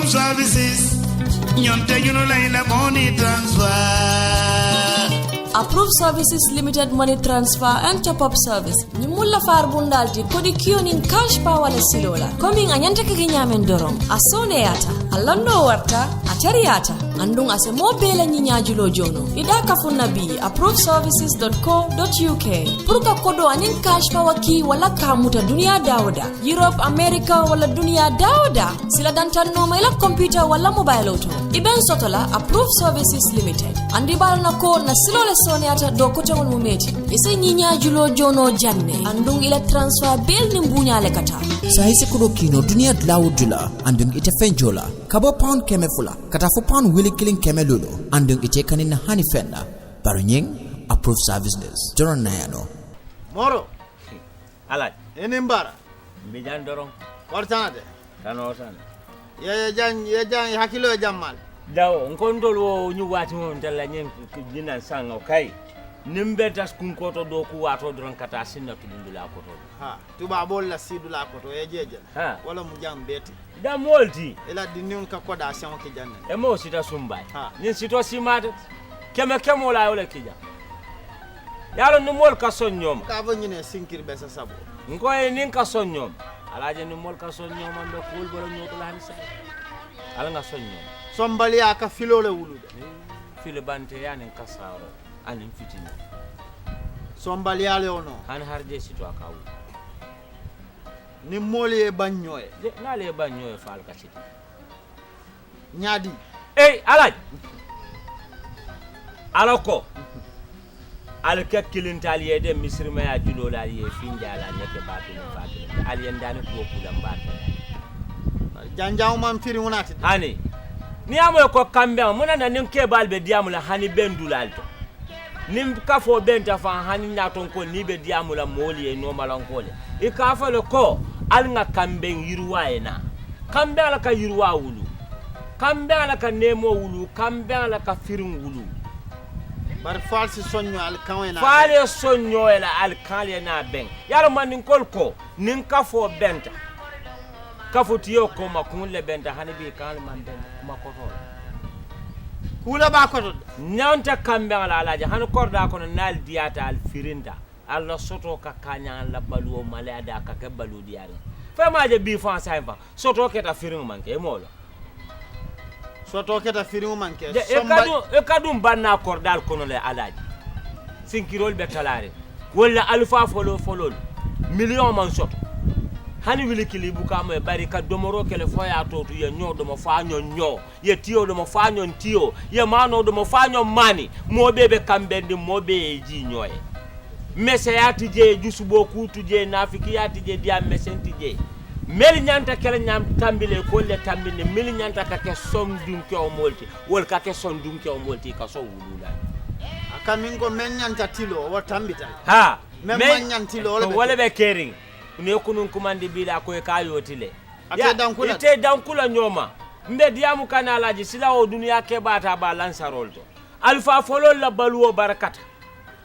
Services, money transfer. Approved Services Limited Money Transfer and Top-Up Service. Ni mulla far bundalti kodi kionin cash power le silola. Coming anyanta kiginyamen dorong. Asone yata. Alondo warta. Atariata. Andung ase mobile nyinyajilo jono. Ida kafuna bi approvedservices.co.uk. Puruka kodo anin cash power ki wala kamuta dunia dawda. Europe, America wala dunia dawda. Sila dantan noma ila computer wala mobile auto. Iben sotola Approved Services Limited. Andi balna ko na silole soniata do kotongol mumeti. Ise nyinyajilo jono janne. Andung ila transfer bill ni mbunya le kata. Sahisi kudo kino dunia dlawdula. Andung ite fenjola. Kabo pound keme fula. Katafu pound willy killing keme lulu. Andung ite kanina hani fenda. Barunying Approved Services. Joron nayano. Moro. Alaj. Enimbara. Bijan dorong. Wartanade. Tanosan. Ye jang hakilo jammal. Daw ngondol wo ñu wati won tella nyen jinan sanga kay nimbe tas kun koto do ku wato dron kata sinna to dindula koto ha tuba bol la sidula koto e jeje wala mu jam beti da molti ela dinun ka koda sen ke janne e mo sita sumbay ni sito simata kemo la wala kija yalo ni mol ka sonnyom ka bo nyine sinkir be sa sabo ngoy nin ka sonnyom alaje ni mol ka sonnyom ambe kul bolo nyoto la hansa ala nga sonnyom sombali aka filole wulude file bante yanen kasaro anin fitini sombali ale ono han harje sito akawu ni moli e banyoy de nale banyoy fal ka siti nyaadi alaj alako alka kilintali yede misrima ya julola ye finjala neke batulu aliyendani ko kulam bata janjaw man firi wonati hani ni amo ko kambe mona na nin ke balbe diamula hani bendulalto nim kafo benta fa hani naton ko ni be diamula moli e no malankole e ka fa le ko al nga kambe yirwa ena kambe ala ka yirwa wulu kambe ala ka nemo wulu kambe ala ka firin wulu bar falsi sonyo al kawena fale sonyo ela al kale na ben yaro man nin ko nin kafo benta kafotiyo ko makunle benta hani bi kan man benta makoto kula ba koto nyanta kambe ala alaje han korda kono nal diata al firinda alla soto ka kanya la baluo malada ka ke balu diare fa maje bi fa sa soto ke ta firin manke molo soto ke ta firin manke e kadum banna kordal kono le alaje sinkirol be talare wala alfa folo million man soto hani wili kilibu kama bari ka domoro kele foya to ye nyodo mo fa nyo ye tiyo do mo fa tiyo ye mano do mo fa mani mo bebe kambendi mo be ji nyoye mese yati je jusubo kutu je nafiki yati je dia mesenti je mel nyanta kele nyam tambile ko le tambine mel nyanta ka ke som dunke o molti wol ka ke son dunke o molti ka so wulula akamingo men nyanta tilo o tambita ha men nyantilo wala be kering ne kunun kumandi bila ko ka yotile ya dankula ite dankula nyoma mbe diamu kana alaji sila o dunia ke bata ba lansarolto alfa folol la baluo barakata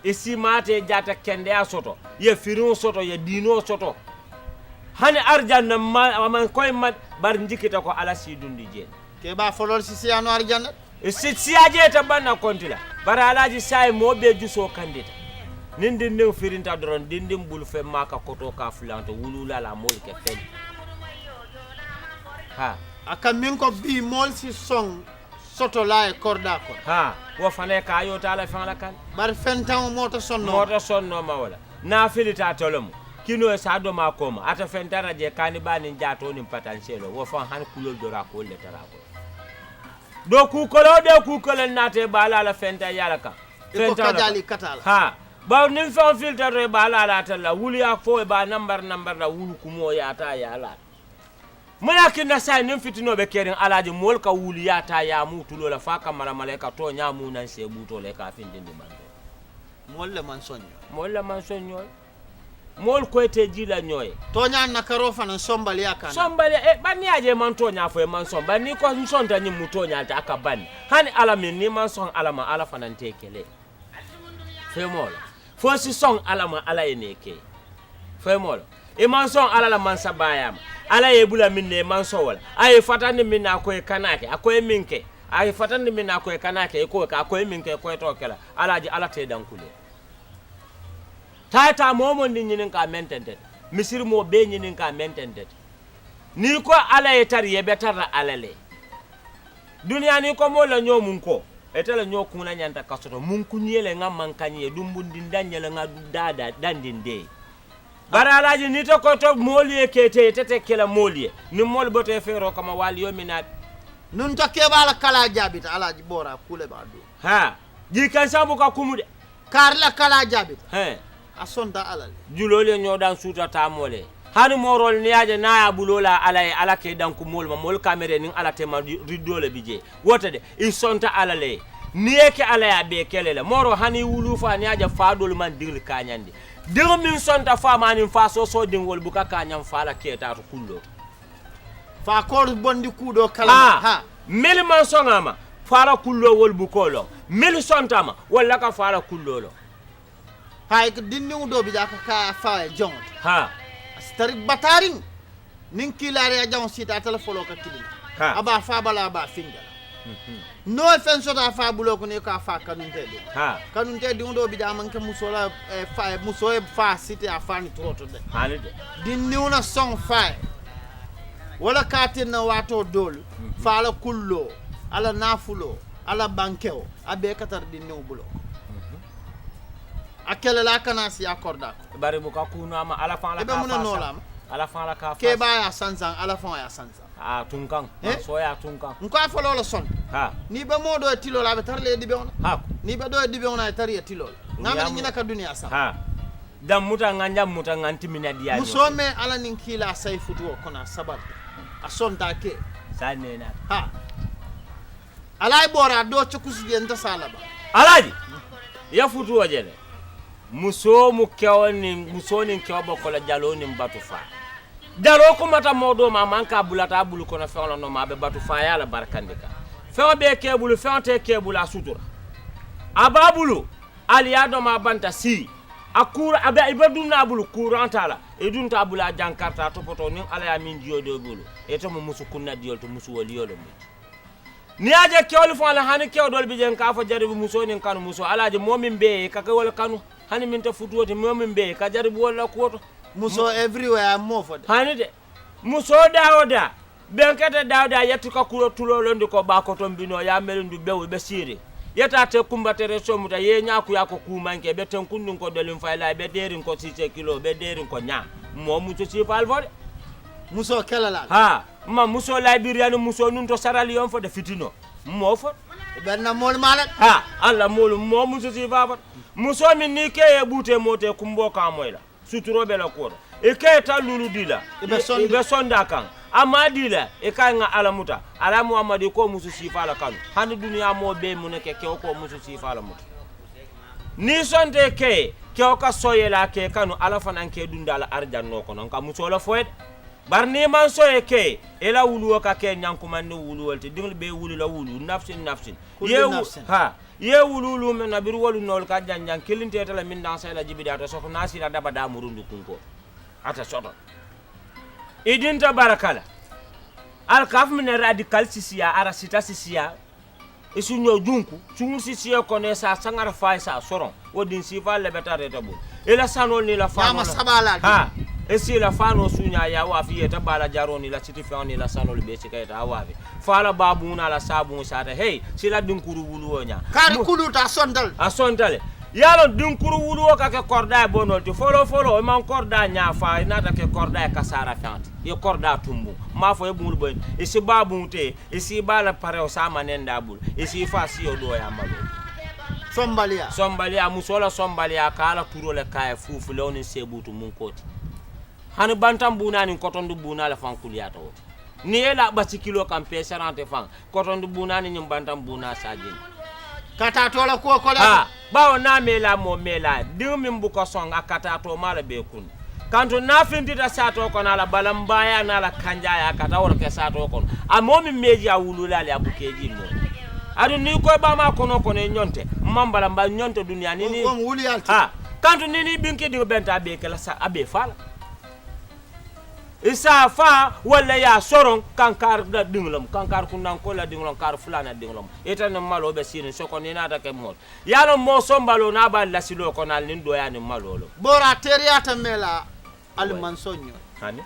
isi mate jata kende asoto ye firin soto ye dino soto hani arjanna man koy mat bar njikita ko ala sidundi je ke ba folol si anu arjanna isi siaje ta banna kontila bara alaji say mo be juso kandita nindin ne firinta doron dindim bul fe maka koto ka flanto wulula la mol ke fen ha aka min ko bi mol si song soto la e korda ko ha wo fane ka yo tala fan la kan bar fentan moto sonno ma wala na filita tolom kino sa do ma koma ata fentana je kani bani jato ni potentiel wo fan han kulol do ra ko le tara ko do ku kolo nate bala la fenta yala ka fenta dali katala ha ba nim fa filter ba la talla wuli ya fo ba number la wulu kumo ya ta ya la muna kinna sai nin fitino be kerin alaji mol ka wuliya ta ya mutulo la fa ka mala malaika to nya mu nan se buto le ka fin dindi bando mol le man sonyo mol ko te jila nyoy to nya na karo fana sombali yakana sombali bani aje man to nya fo man son bani ko son ta ni muto nya ta aka ban hani alamin ni man son alama ala fana te kele fe mol fo si son alama ala eneke fe mol e man son ala la man sabayam ala ye bula minne man so wala ay fatani minna ko e kanake akoy minke ay fatani minna ko e kanake ko ka akoy minke ko to kala alaji ala te dankule tata momo ni nyinin ka mentende misir mo be nyinin ka mentende ni ko ala e tar ye betar alale dunia ni ko mo la nyomun ko etela nyokuna nyanta kasoto mun kunyele ngam kanye dumbundi ndanyele ngadu dada dandinde baralaji ni to ko to moliye kete tete kala moliye ni mol bote fero kama wali yomina nun to kebala kala jabita alaji bora kule badu ha ji kan sabu ka kumude karla kala jabita he asonda alal julole nyodan suta ta mole hani morol ni aje na ya bulola ala ke dan ku mol ma mol kamere nin ala tema ridole bije wotade i sonta alale ni yake ala ya be kelele moro hani wulu fa ni aje faadol man dil kanyandi dingo min sonta fa manin fa so dingol buka kanyam fa la keta to kullo fa ko bondi kudo kala ha mil man songama fara kullo wol bukolo mil sontama wala ka fara kullo lo hay dinni udo bi jaka ka fa jong ha astari bataring nin kilare jong sita telefolo ka kidi aba fa bala ba finga no offense ta fa bulo ko ne ka fa kanun tedi ha kanun tedi udo bi jama ke musola fa musoe fa site a fa ni troto de halide dinni una song fa wala katin na wato dol fa la kullo ala nafulo ala bankeo abe katar dinni bulo akele la kana si accorda bari bu ka kuno ama ala fa la ka fa ala fa la ka ke ba ya sansan ala fa ya sansan tunkan so ya tunkan nko afolo la son ha ni be modo tilo la be tarle dibe on ha ni be do dibe on ay tariya tilo ngam ni naka dunia sa ha dam muta nganja muta nganti mina dia musome ala nin kila say futuo kona sabar asonta ke sanena ha alay bora do chukusi de nta salaba alaji ya futuo jele muso mu kewni muso nin kewbo ko la jalo nin batu fa daro ko mata modo ma manka bulata bulu ko na fewlo no ma be batu fa yala barkandika fewo be kebulu fewte kebula sutura ababulu aliado ma banta si akura abe ibaduna bulu kurantala edunta bula jankarta to poto nin ala ya min diyo do bulu eto mo musu kunna diyo to musu wali yolo ni aje kewlu fa la hani kewdol bi jen ka fa jaribu muso nin kanu muso alaje momin be ka wala kanu hani min ta futuwote momin be ka jaribu wala ko muso everywhere mo fo hani de muso dawoda benkete dawda yettu ka kulo tulolo ndiko ba ko ton bino ya melindu bewu be sire yeta te kumbatere somuta ye nyaku yako kumanke be ten kundun ko dolin fayla be derin ko 6 kilo be derin ko nya mo muso ci fal fode muso kelala ha ma muso liberian muso nun to sarali on fo de fitino mo fo benna mol malat ha alla mol mo muso ci baba muso min ni ke e bute mote kumbo ka moyla suturo be la ko e ke ta lulu dila be sonda kan amadila e ka nga alamuta ala muhammadi ko musu sifala kan hani dunya mo be muneke ke ko musu sifala muta ni sonde ke ka soyela ke kanu ala fanan ke dundala arjanno ko non ka muso la foyed barni man soye ke ela wulu ka ke nyankumande wulu wolte dingul be wulu la wulu nafsin ha ye wululu men na bir wolu nol ka janjan kilinte tala min dan sayla jibida to soko nasira daba da murundu kunko ata soto idinta barakala al kaf min radical sisia ara sita sisia isu nyo junku sungu sisia kone sa sangara fay sa soron wodin sifa le betare tabu ela sanol ni la fama sabala ha esi la fano sunya ya wa fiye ta bala jaroni la city fani la sanol be sikayta awabe fala babuna la sabu sata hey sila dinkuru wulu wonya kar kulu ta sondal a sondale yalo dinkuru wulu ka ke korda bonol ti folo man korda nya fa nata ke korda kasara fante ye korda tumbu ma fo e bumul boy esi babu te esi bala pare o sama nenda bul esi fa si o do ya malo sombalia musola sombalia kala turo le kay fufu lewni sebutu mun koti hani bantam bunani kotondu bunala fankuliyata woti ni ela basi kilo kam pe 40 francs koton du bunani nyum bantam buna sajin kata to la ko ko la ha bawo na mela mo mela diw min bu ko song akata to mala be kun kanto na findita sato ko na la balambaya na la kanjaya kata wor ke sato ko amomi meji awulula ali abukeji mo adu ni ko ba ma kono kono nyonte mambala mba nyonte dunia nini on wuli alti ha kanto nini binki di benta be kala sa abe fala isa fa wala ya soron kankar da dinglom kankar kunan ko la dinglom kar fulana dinglom eta no malo be sinin soko ni nata ke mol yalo mo sombalo na ba la silo ko nal nin do ya ni malolo bora teriata mela al mansonyo hani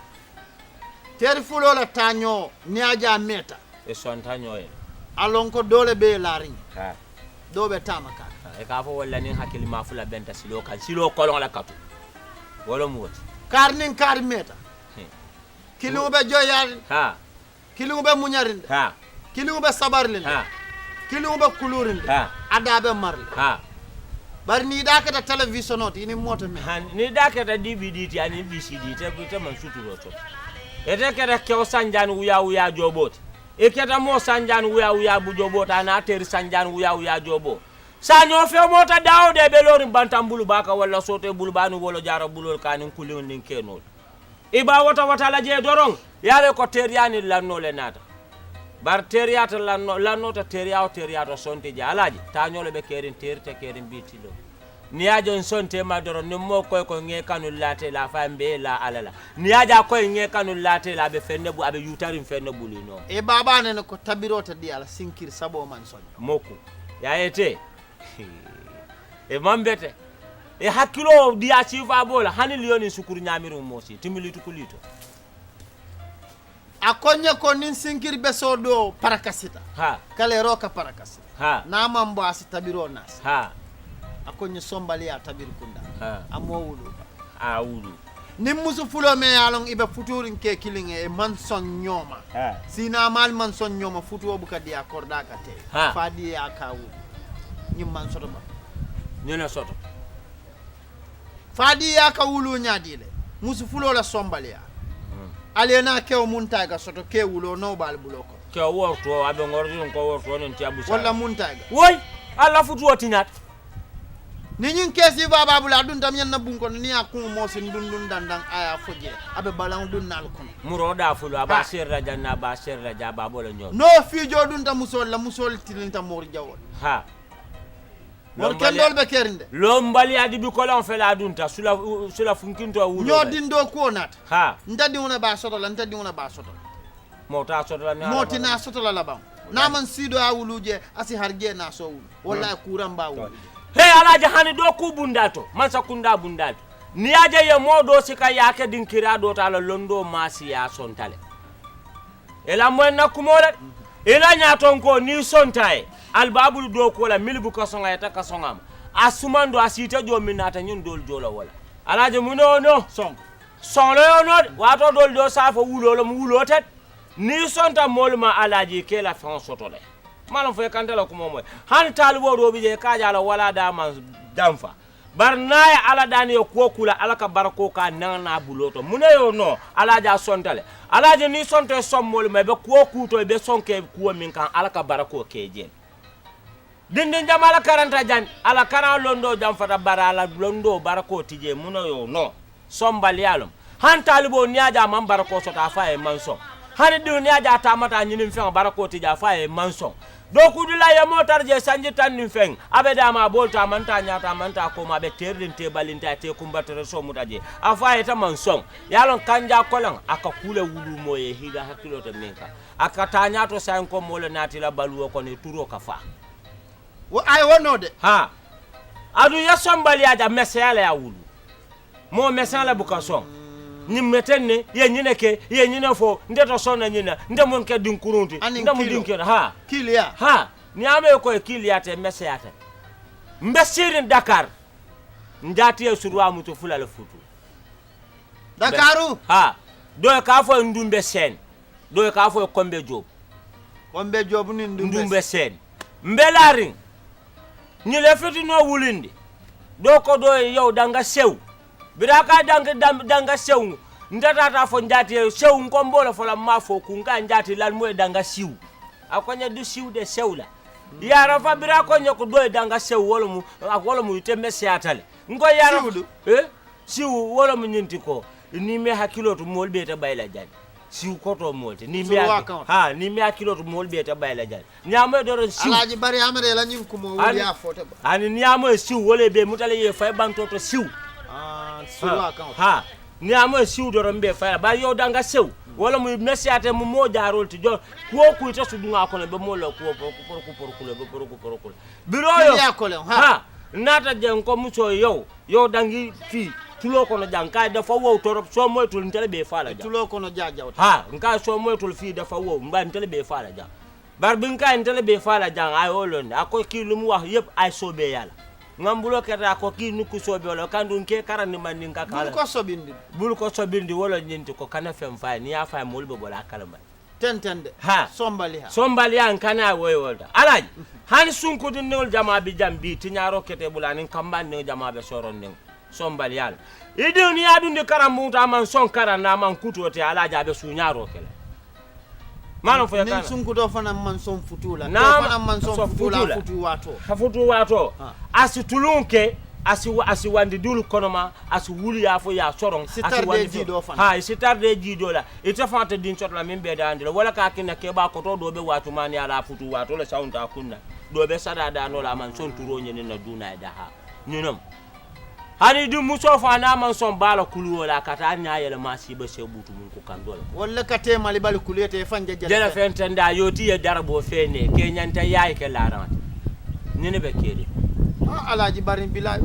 teri fulo la tanyo ni aja meta e son tanyo e alon ko dole be larin ha do be tamaka e ka fo wala ni hakili ma fula benta silo kan silo ko la katu wala mu wati karnin kar meta kilu be joyal ha kilu be munyarin ha kilu be sabarlin ha kilu be kulurin ha adabe marli ha bar ni da ka da television not ini moto me han ni da ka da DVD ti ani BCD te man suturo to e te ka da ke sanjan wuya jobot e ke da mo sanjan wuya bu jobot ana ter sanjan wuya jobo sanyo fe mota dawo de be lorin bantambulu baka wala sote bulu banu wala jara bulol kanin kulin nin kenol iba wata la je dorong yale ko teriani lanno le nata bar teriata lanno ta teriato sonte ja alaji tañole be kerin terite kerin bitilo ni ajon sonte ma doron ni mo koy ko nge kanu late la fambe la alala ni aja koy nge kanu late la be fenne bu abe yutarin fenne bulino e baba ne ko tabirota di ala sinkir sabo man son moku ya ete e mambete e hakilo dia sifa bola hani lioni sukuru nyamiru mosi timilitu kulito akonya ko nin sinkir beso do parakasita ha kale roka parakasita ha na mambo asitabiro nas ha akonya sombali ya tabir kunda ha amo wulu awulu nim musu fulo me alon ibe futurin ke kilinge e manson nyoma ha sina mal manson nyoma futuo buka di akorda ka te Ha. fadi ya kawu nyim man soto ba nyona soto fadi ya ka wulu nyaadile musu fulo la sombali ya alena kew muntaga soto ke wulo no bal buloko ke worto abe ngordi ko worto non ti abusa wala muntaga woy alla futu otinat ni nyin kesi baba bula dun tam yanna bunko ni akku mo sin dun dandang aya foje abe balang dun nal kono muro da fulu aba Ha. serra janna ba serra jaba bolo nyon no fijo dun tam musol tilinta mor jawol ha mor kendol be kerinde lombali adi bi kolon fe la dunta sula funkinto wulo nyodin do ko nat ha ndadi wona ba soto la ndadi wona ba soto mota soto la moti na soto la labam na man sido a wuluje asi harje na so wulu wala kuram ba wulu he alaji hani do ku bundato man sakunda bundato ni aje ye modo sika yake dinkira do tala londo masi ya sontale ela mo na kumole ela nyaton ko ni sontaye albabul do ko la milbu ko songa eta ka songam asumando asite jo minata nyun dol jola wala alaji muno no son le no wato dol do safa wulo lo wulo tet ni sonta molma alaji ke la fon sotole malam fo kantala ko momoy han talibo do bije kaja la wala da man damfa barnaya ala dani ko kula ala ka barako ka nana buloto munayo no ala ja sontale ala je ni sonto sommol me be ko kuto be sonke ko min kan ala ka barako keje dindin jamala karanta jan ala kana londo jam fata barala londo barako tije munayo no sombal yalum han talibo niaja man barako sota fa e manso hani dunia ja tamata nyinin fen barako tija fa e manso do kudula ya motar je sanji tan nin fen abeda ma bolta manta nyata manta ko ma be terdin te balinta te kumbatere so mutaje afa eta manson yalon kanja kolon aka kule wulu moye hida hakilo to minka aka tanya to san ko mole natila baluwo ko ne turo ka fa ay wono de ha adu ya sombali aja mesela ya wulu mo mesala bukason nyimmetenne ye nyineke ye nyinefo ndeto sonna nyina ndemo ke dinkurunti ndemo dinkira ha kilia ha ni ame ko kilia te meseyata mbesirin Dakar njati e surwa muto fulale futu Dakaru ha do ka fo ndumbe sen do ka fo kombe job ni ndumbe sen mbelarin ni le fiti no wulindi do ko do yow danga sew biraka danga sew ndata ta fo njati sew ngombola fo la mafo kunga njati lan moy danga siw akonya du siw de sewla yara fa bira ko nyako do danga sew wala mu te mesi atale ngo yara siw wala mu nyinti ko ni me hakilo to mol be ta bayla jani siw ko to molte ni me ni me hakilo to mol be ta bayla jani nyamo do siw alaji bari amere la nyim ko mo wuli ya fote ba ani nyamo siw wala be mutale ye fay banto to siw suwa kan nyamo siw do rombe fay ba yo danga sew wala mu mesi ate mu mo jarol ti jo ko ku ita su dunga ko ne be mo lo ko por biro yo nata jen ko mu so yo dangi fi tulo ko no janka dafa wo torop so moytul ntele be fala ja tulo ko no jajaw nka so moytul fi dafa wo mba ntele be fala ja bar bin ka ntele be fala ja ay olon ako ki lu mu wax yeb ay sobe yalla ngambulo keta ko ki nuku sobe wala kandu nke karani man ninka kala bul ko sobindi wala nyenti ko kana fem fay ni ya fay molbe bola kalma tentende sombali han kana woyolda alaji han sunku dinnol jama bi jambi tinyaro kete bulani kamban ne jama be soron nen sombali yalla idun ya dunde karamuta man son karana man kutote alaja be sunyaro kele mano fo yakana sunku do fana man son futula do fana man son futula futu wato asitulunke asi wandi dul konoma asi wuli ya fo ya soron asi wandi do fana sitarde jido la ita fanta din sotla min be dande wala ka kinna ke ba ko to do be watu man ya la futu wato la saunta kunna do be sada da no la man son turo nyen na duna da ha nyunom hani du muso fa na man son bala kulu wala kata nya yele ma si be se butu mun ko kandol wala kate mali bal kulete fanje jela fentanda yoti ya darbo fene ke nyanta yaay ke la ran nyene be kede alaji barin bilay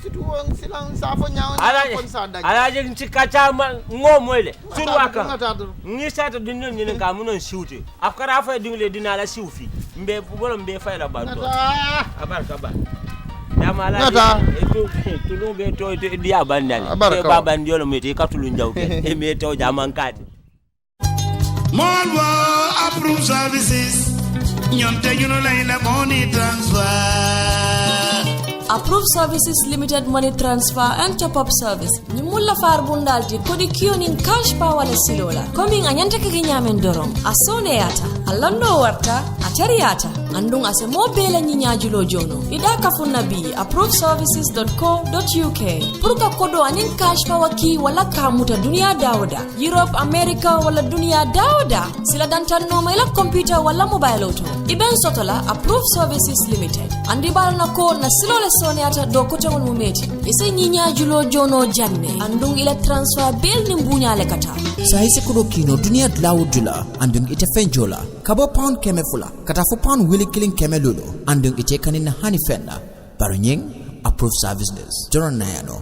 situ won silan safo nyaaw kon sa daj alaji ntikata ngomoyle surwa kan ni sata dunno nyene ka munon siwti afkara fa dingle dinala siwfi mbe bolo mbe fayla bando abarka ba nata tulung be to dia bandal ke baba ndiolo meti ka tulun jawke e me to jaman kati Molwa approve services nyonte you know like money transfer Approved Services Limited Money Transfer and Top-Up Service. Ni mulla far bundalti kodi kionin cash power le silola. Coming anyanta kiginyamen dorong. Asone yata. Alando warta. Atariata. Andung ase mobile nyinyajilo jono. Ida kafuna bi approvedservices.co.uk. Puruka kodo anin cash power ki wala kamuta dunia dauda. Europe, America wala dunia dauda. Sila dantan noma ila computer wala mobile auto. Iben sotola Approved Services Limited. Andibal na ko na silola soniyata do ko tawon mu meti ise nyinya julo jono janne andung ila transfer bel ni mbunya le kata sahisi kudo kino dunia dlawdula andung ite fenjola kabo pound keme fula kata fo pound willy killing keme lolo andung ite kanina hani fenda barunyeng approved services joron nayano